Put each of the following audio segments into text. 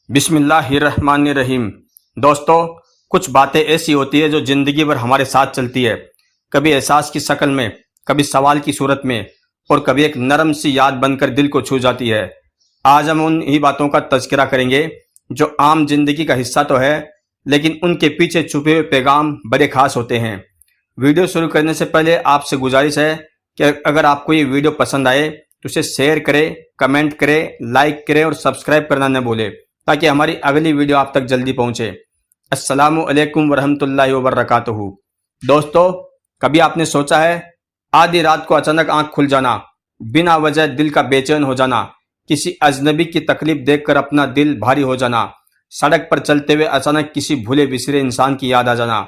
بسم اللہ الرحمن الرحیم۔ دوستو، کچھ باتیں ایسی ہوتی ہے جو زندگی بھر ہمارے ساتھ چلتی ہے، کبھی احساس کی شکل میں، کبھی سوال کی صورت میں، اور کبھی ایک نرم سی یاد بن کر دل کو چھو جاتی ہے۔ آج ہم انہی باتوں کا تذکرہ کریں گے جو عام زندگی کا حصہ تو ہے، لیکن ان کے پیچھے چھپے ہوئے پیغام بڑے خاص ہوتے ہیں۔ ویڈیو شروع کرنے سے پہلے آپ سے گزارش ہے کہ اگر آپ کو یہ ویڈیو پسند آئے تو اسے شیئر کرے، کمنٹ کرے، لائک کرے اور سبسکرائب کرنا نہ بھولے تاکہ ہماری اگلی ویڈیو آپ تک جلدی پہنچے۔ السلام علیکم ورحمۃ اللہ وبرکاتہ۔ دوستو، کبھی آپ نے سوچا ہے آدھی رات کو اچانک آنکھ کھل جانا، بنا وجہ دل کا بے چین ہو جانا، کسی اجنبی کی تکلیف دیکھ کر اپنا دل بھاری ہو جانا، سڑک پر چلتے ہوئے اچانک کسی بھولے بسرے انسان کی یاد آ جانا؟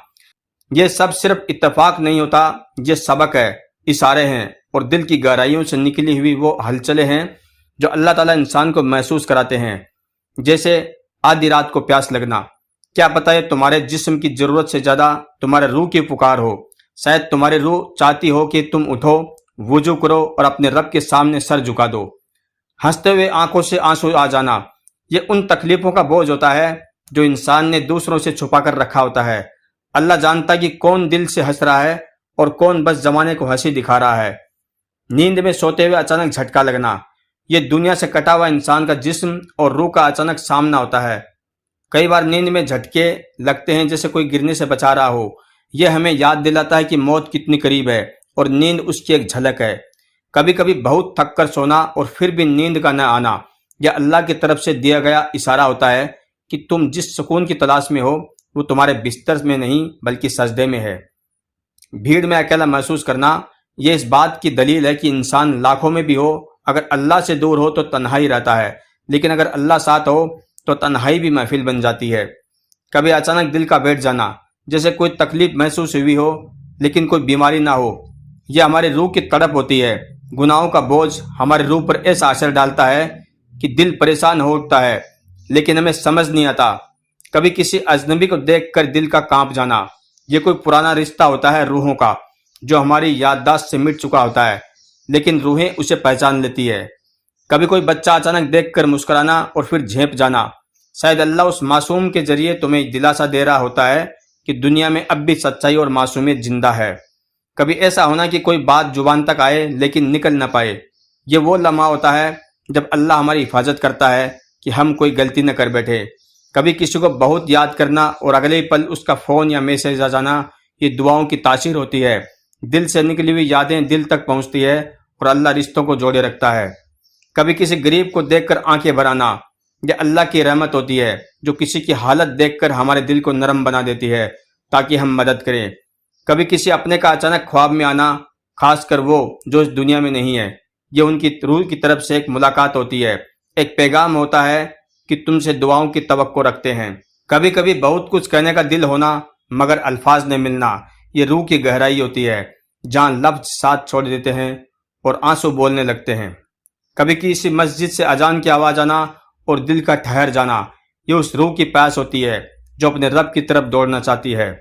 یہ سب صرف اتفاق نہیں ہوتا، یہ سبق ہے، اشارے ہیں اور دل کی گہرائیوں سے نکلی ہوئی وہ ہلچلیں ہیں جو اللہ تعالیٰ انسان کو محسوس کراتے ہیں۔ جیسے آدھی رات کو پیاس لگنا، کیا پتہ ہے تمہارے جسم کی ضرورت سے زیادہ تمہارے روح کی پکار ہو۔ شاید تمہاری روح چاہتی ہو کہ تم اٹھو، وضو کرو اور اپنے رب کے سامنے سر جھکا دو۔ ہنستے ہوئے آنکھوں سے آنسو آ جانا، یہ ان تکلیفوں کا بوجھ ہوتا ہے جو انسان نے دوسروں سے چھپا کر رکھا ہوتا ہے۔ اللہ جانتا ہے کہ کون دل سے ہنس رہا ہے اور کون بس زمانے کو ہنسی دکھا رہا ہے۔ نیند میں سوتے ہوئے اچانک جھٹکا لگنا، یہ دنیا سے کٹا ہوا انسان کا جسم اور روح کا اچانک سامنا ہوتا ہے۔ کئی بار نیند میں جھٹکے لگتے ہیں جیسے کوئی گرنے سے بچا رہا ہو۔ یہ ہمیں یاد دلاتا ہے کہ موت کتنی قریب ہے اور نیند اس کی ایک جھلک ہے۔ کبھی کبھی بہت تھک کر سونا اور پھر بھی نیند کا نہ آنا، یہ اللہ کی طرف سے دیا گیا اشارہ ہوتا ہے کہ تم جس سکون کی تلاش میں ہو وہ تمہارے بستر میں نہیں بلکہ سجدے میں ہے۔ بھیڑ میں اکیلا محسوس کرنا، یہ اس بات کی دلیل ہے کہ انسان لاکھوں میں بھی ہو، اگر اللہ سے دور ہو تو تنہائی رہتا ہے، لیکن اگر اللہ ساتھ ہو تو تنہائی بھی محفل بن جاتی ہے۔ کبھی اچانک دل کا بیٹھ جانا، جیسے کوئی تکلیف محسوس ہوئی ہو لیکن کوئی بیماری نہ ہو، یہ ہماری روح کی تڑپ ہوتی ہے۔ گناہوں کا بوجھ ہماری روح پر ایسا اثر ڈالتا ہے کہ دل پریشان ہو اٹھتا ہے، لیکن ہمیں سمجھ نہیں آتا۔ کبھی کسی اجنبی کو دیکھ کر دل کا کانپ جانا، یہ کوئی پرانا رشتہ ہوتا ہے روحوں کا جو ہماری یادداشت سے مٹ چکا ہوتا ہے، لیکن روحیں اسے پہچان لیتی ہے۔ کبھی کوئی بچہ اچانک دیکھ کر مسکرانا اور پھر جھینپ جانا، شاید اللہ اس معصوم کے ذریعے تمہیں دلاسا دے رہا ہوتا ہے کہ دنیا میں اب بھی سچائی اور معصومیت زندہ ہے۔ کبھی ایسا ہونا کہ کوئی بات زبان تک آئے لیکن نکل نہ پائے، یہ وہ لمحہ ہوتا ہے جب اللہ ہماری حفاظت کرتا ہے کہ ہم کوئی غلطی نہ کر بیٹھے۔ کبھی کسی کو بہت یاد کرنا اور اگلے پل اس کا فون یا میسج آ جانا، یہ دعاؤں کی تاثیر ہوتی ہے۔ دل سے نکلی ہوئی یادیں دل تک پہنچتی ہے اور اللہ رشتوں کو جوڑے رکھتا ہے۔ کبھی کسی غریب کو دیکھ کر آنکھیں بھر آنا، یہ اللہ کی رحمت ہوتی ہے جو کسی کی حالت دیکھ کر ہمارے دل کو نرم بنا دیتی ہے تاکہ ہم مدد کریں۔ کبھی کسی اپنے کا اچانک خواب میں آنا، خاص کر وہ جو اس دنیا میں نہیں ہے، یہ ان کی روح کی طرف سے ایک ملاقات ہوتی ہے، ایک پیغام ہوتا ہے کہ تم سے دعاؤں کی توقع رکھتے ہیں۔ کبھی کبھی بہت کچھ کہنے کا دل ہونا مگر الفاظ نہ ملنا، یہ روح کی گہرائی ہوتی ہے جہاں لفظ ساتھ چھوڑ دیتے ہیں اور آنسو بولنے لگتے ہیں۔ کبھی کسی مسجد سے اذان کی آواز آنا اور دل کا ٹھہر جانا، یہ اس روح کی پیاس ہوتی ہے جو اپنے رب کی طرف دوڑنا چاہتی ہے۔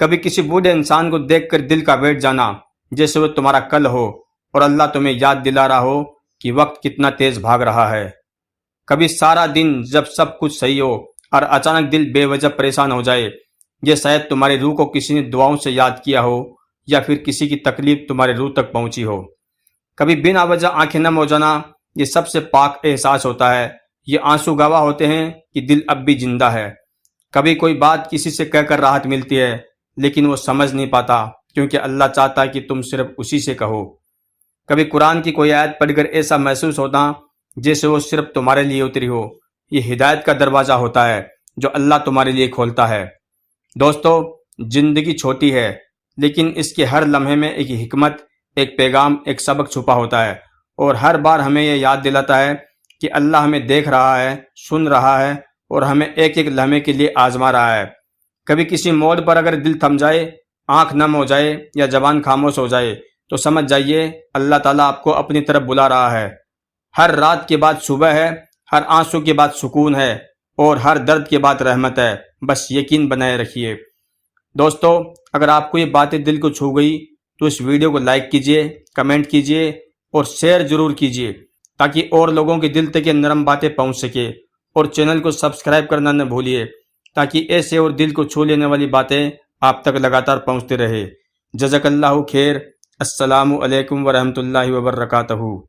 کبھی کسی بوڑھے انسان کو دیکھ کر دل کا بیٹھ جانا، جیسے وہ تمہارا کل ہو اور اللہ تمہیں یاد دلا رہا ہو کہ وقت کتنا تیز بھاگ رہا ہے۔ کبھی سارا دن جب سب کچھ صحیح ہو اور اچانک دل بے وجہ پریشان ہو جائے، یہ شاید تمہاری روح کو کسی نے دعاؤں سے یاد کیا ہو یا پھر کسی کی تکلیف تمہارے روح تک پہنچی ہو۔ کبھی بنا وجہ آنکھیں نم ہو جانا، یہ سب سے پاک احساس ہوتا ہے، یہ آنسو گواہ ہوتے ہیں کہ دل اب بھی زندہ ہے۔ کبھی کوئی بات کسی سے کہہ کر راحت ملتی ہے لیکن وہ سمجھ نہیں پاتا کیونکہ اللہ چاہتا ہے کہ تم صرف اسی سے کہو۔ کبھی قرآن کی کوئی آیت پڑھ کر ایسا محسوس ہوتا جیسے وہ صرف تمہارے لیے اتری ہو، یہ ہدایت کا دروازہ ہوتا ہے جو اللہ تمہارے لیے کھولتا ہے۔ دوستو، زندگی چھوٹی ہے لیکن اس کے ہر لمحے میں ایک حکمت، ایک پیغام، ایک سبق چھپا ہوتا ہے، اور ہر بار ہمیں یہ یاد دلاتا ہے کہ اللہ ہمیں دیکھ رہا ہے، سن رہا ہے اور ہمیں ایک ایک لمحے کے لیے آزما رہا ہے۔ کبھی کسی موڑ پر اگر دل تھم جائے، آنکھ نم ہو جائے یا زبان خاموش ہو جائے تو سمجھ جائیے اللہ تعالیٰ آپ کو اپنی طرف بلا رہا ہے۔ ہر رات کے بعد صبح ہے، ہر آنسو کے بعد سکون ہے اور ہر درد کے بعد رحمت ہے، بس یقین بنائے رکھیے۔ دوستو، اگر آپ کو یہ باتیں دل کو چھو گئی تو اس ویڈیو کو لائک کیجئے، کمنٹ کیجئے اور شیئر ضرور کیجئے تاکہ اور لوگوں کے دل تک یہ نرم باتیں پہنچ سکے اور چینل کو سبسکرائب کرنا نہ بھولیے تاکہ ایسے اور دل کو چھو لینے والی باتیں آپ تک لگاتار پہنچتے رہے۔ جزاک اللہ خیر۔ السلام علیکم ورحمۃ اللہ وبرکاتہ۔